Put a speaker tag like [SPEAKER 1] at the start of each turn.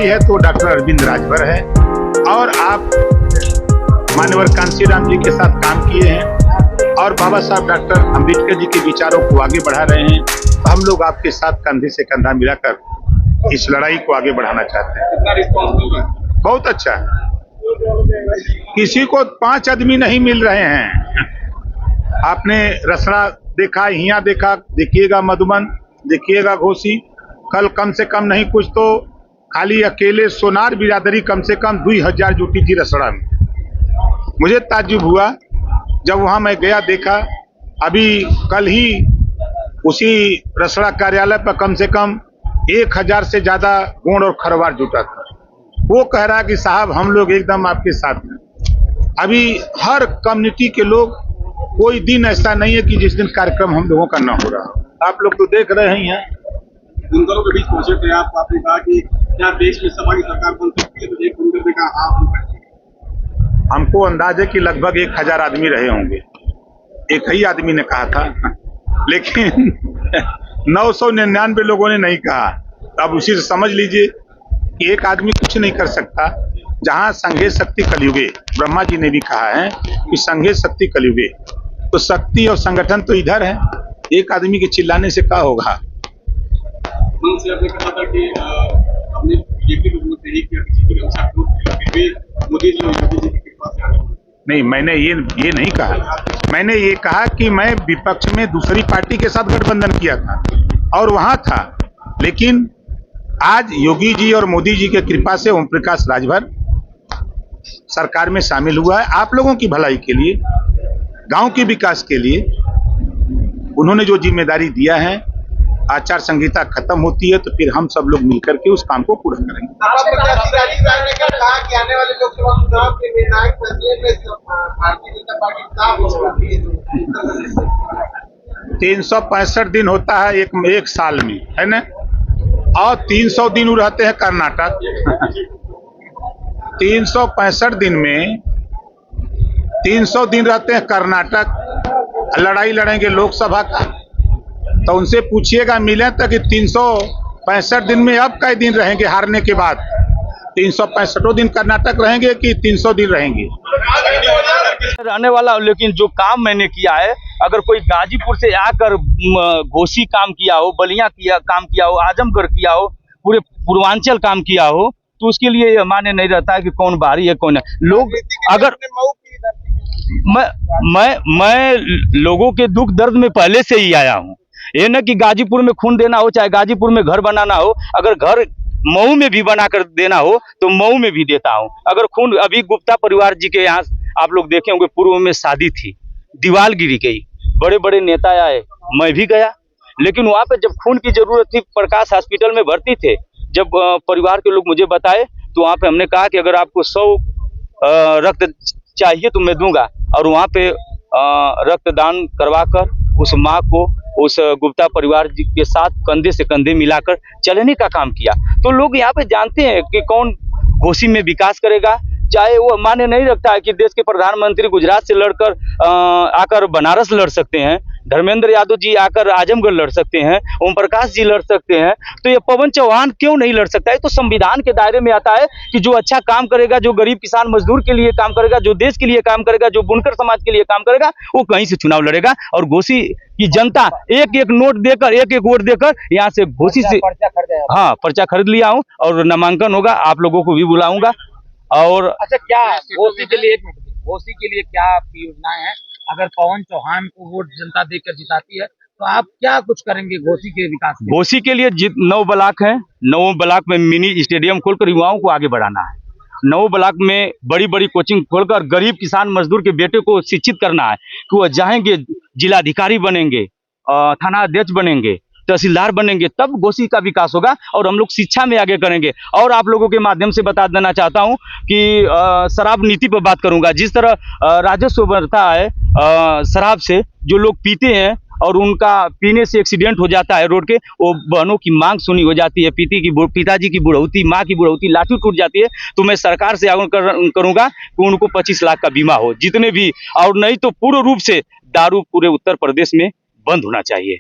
[SPEAKER 1] कोई है तो डॉक्टर अरविंद राजभर है, और आप माननीय कांशीराम जी के साथ काम किए हैं और बाबा साहब डॉक्टर अम्बेडकर जी के विचारों को आगे बढ़ा रहे हैं। तो हम लोग आपके साथ कंधे से कंधा मिलाकर इस लड़ाई को आगे बढ़ाना चाहते हैं।
[SPEAKER 2] कितना रिस्पॉन्स मिल रहा है?
[SPEAKER 1] बहुत अच्छा है। किसी को 5 आदमी नहीं मिल रहे हैं। आपने रसड़ा देखा, हिया देखा, देखिएगा मधुबन, देखिएगा घोसी। कल कम से कम नहीं कुछ तो खाली अकेले सोनार बिरादरी कम से कम 2000 जुटी थी रसड़ा में। मुझे ताज्जुब हुआ जब वहां मैं गया, देखा अभी कल ही उसी रसड़ा कार्यालय पर कम से कम 1000 से ज्यादा गोंड और खरवार जुटा था। वो कह रहा कि साहब हम लोग एकदम आपके साथ हैं। अभी हर कम्युनिटी के लोग, कोई दिन ऐसा नहीं है कि जिस दिन कार्यक्रम हम लोगों का ना हो रहा। आप लोग तो देख रहे ही हैं।
[SPEAKER 2] उन दोनों के बीच पहुंचे थे आप, आपने कहा कि क्या देश में सपा की सरकार बन सकती है, तो एक उनके कहा हाँ हम करते हैं।
[SPEAKER 1] हमको अंदाज है कि लगभग 1000 आदमी रहे होंगे। एक ही आदमी ने कहा था, लेकिन 999 लोगों ने नहीं कहा। अब उसी से समझ लीजिए कि एक आदमी कुछ नहीं कर सकता। जहां संघे शक्ति कलयुगे, ब्रह्मा जी ने भी कहा है कि संघे शक्ति कलयुगे, तो शक्ति और संगठन तो इधर है। एक आदमी के चिल्लाने से क्या होगा।
[SPEAKER 2] मन से आपने कहा था कि अपने बीजेपी को वोट नहीं किया, बीजेपी के अनुसार वोट किया, फिर भी मोदी जी और योगी जी की कृपा से आगे बढ़े।
[SPEAKER 1] नहीं, मैंने ये नहीं कहा। मैंने ये कहा कि मैं विपक्ष में दूसरी पार्टी के साथ गठबंधन किया था और वहां था, लेकिन आज योगी जी और मोदी जी के कृपा से ओम प्रकाश राजभर सरकार में शामिल हुआ है। आप लोगों की भलाई के लिए, गांव के विकास के लिए उन्होंने जो जिम्मेदारी दिया है। आचार संहिता खत्म होती है तो फिर हम सब लोग मिलकर के उस काम को पूरा करेंगे।
[SPEAKER 3] आने वाले लोकसभा चुनाव के निर्णायक फैसले में भारतीय जनता पार्टी
[SPEAKER 1] 365 दिन होता है एक साल में, है ना, और 300 दिन रहते हैं कर्नाटक। 365 दिन में 300 दिन रहते हैं कर्नाटक। लड़ाई लड़ेंगे लोकसभा का, तो उनसे पूछिएगा मिले तक कि 365 दिन में अब कई दिन रहेंगे हारने के बाद। 365 दिन कर्नाटक रहेंगे कि 300 दिन रहेंगे
[SPEAKER 4] रहने वाला। लेकिन जो काम मैंने किया है, अगर कोई गाजीपुर से आकर घोसी काम किया हो, बलिया काम किया हो, आजमगढ़ किया हो, पूरे पूर्वांचल काम किया हो, तो उसके लिए ये मान्य नहीं रहता है कि कौन बाहरी है कौन है। लोग अगर मैं लोगों के दुख दर्द में पहले से ही आया हूँ। ये न कि गाजीपुर में खून देना हो, चाहे गाजीपुर में घर बनाना हो, अगर घर मऊ में भी बना कर देना हो तो मऊ में भी देता हूँ। अगर खून, अभी गुप्ता परिवार जी के यहाँ आप लोग देखे होंगे, पूर्व में शादी थी, दीवार गिरी गई, बड़े बड़े नेता आए, मैं भी गया, लेकिन वहाँ पे जब खून की जरूरत थी, प्रकाश हॉस्पिटल में भर्ती थे, जब परिवार के लोग मुझे बताए तो वहाँ पे हमने कहा कि अगर आपको 100 रक्त चाहिए तो मैं दूंगा। और वहाँ पे रक्तदान करवा कर उस माँ को, उस गुप्ता परिवार जी के साथ कंधे से कंधे मिलाकर चलने का काम किया। तो लोग यहाँ पे जानते हैं कि कौन घोसी में विकास करेगा। चाहे वो मान्य नहीं रखता है कि देश के प्रधानमंत्री गुजरात से लड़कर आकर बनारस लड़ सकते हैं, धर्मेंद्र यादव जी आकर आजमगढ़ लड़ सकते हैं, ओम प्रकाश जी लड़ सकते हैं, तो ये पवन चौहान क्यों नहीं लड़ सकता है। तो संविधान के दायरे में आता है कि जो अच्छा काम करेगा, जो गरीब किसान मजदूर के लिए काम करेगा, जो देश के लिए काम करेगा, जो बुनकर समाज के लिए काम करेगा, वो कहीं से चुनाव लड़ेगा। और घोसी की जनता एक एक नोट देकर, एक एक वोट देकर यहाँ से घोसी से पर्चा खरीद लिया हूँ और नामांकन होगा, आप लोगों को भी बुलाऊंगा। और
[SPEAKER 5] अच्छा, क्या घोसी के लिए क्या आपकी योजनाएं हैं? अगर पवन चौहान को वोट जनता देकर जिताती है तो आप क्या कुछ करेंगे घोसी के विकास में?
[SPEAKER 4] घोसी के लिए 9 ब्लॉक हैं, 9 ब्लॉक में मिनी स्टेडियम खोलकर युवाओं को आगे बढ़ाना है। 9 ब्लॉक में बड़ी बड़ी कोचिंग खोलकर गरीब किसान मजदूर के बेटे को शिक्षित करना है कि वो जाएंगे, जिलाधिकारी बनेंगे, थाना अध्यक्ष बनेंगे, तहसीलदार बनेंगे, तब घोसी का विकास होगा। और हम लोग शिक्षा में आगे करेंगे। और आप लोगों के माध्यम से बता देना चाहता हूं कि शराब नीति पर बात करूंगा। जिस तरह राजस्व बढ़ता है शराब से, जो लोग पीते हैं और उनका पीने से एक्सीडेंट हो जाता है रोड के, वो बहनों की मांग सुनी हो जाती है, पिताजी की बुढ़ौती, माँ की बुढ़ौती, लाठी टूट जाती है, तो मैं सरकार से आग्रह करूंगा कि उनको 25 लाख का बीमा हो, जितने भी, और नहीं तो पूर्ण रूप से दारू पूरे उत्तर प्रदेश में बंद होना चाहिए।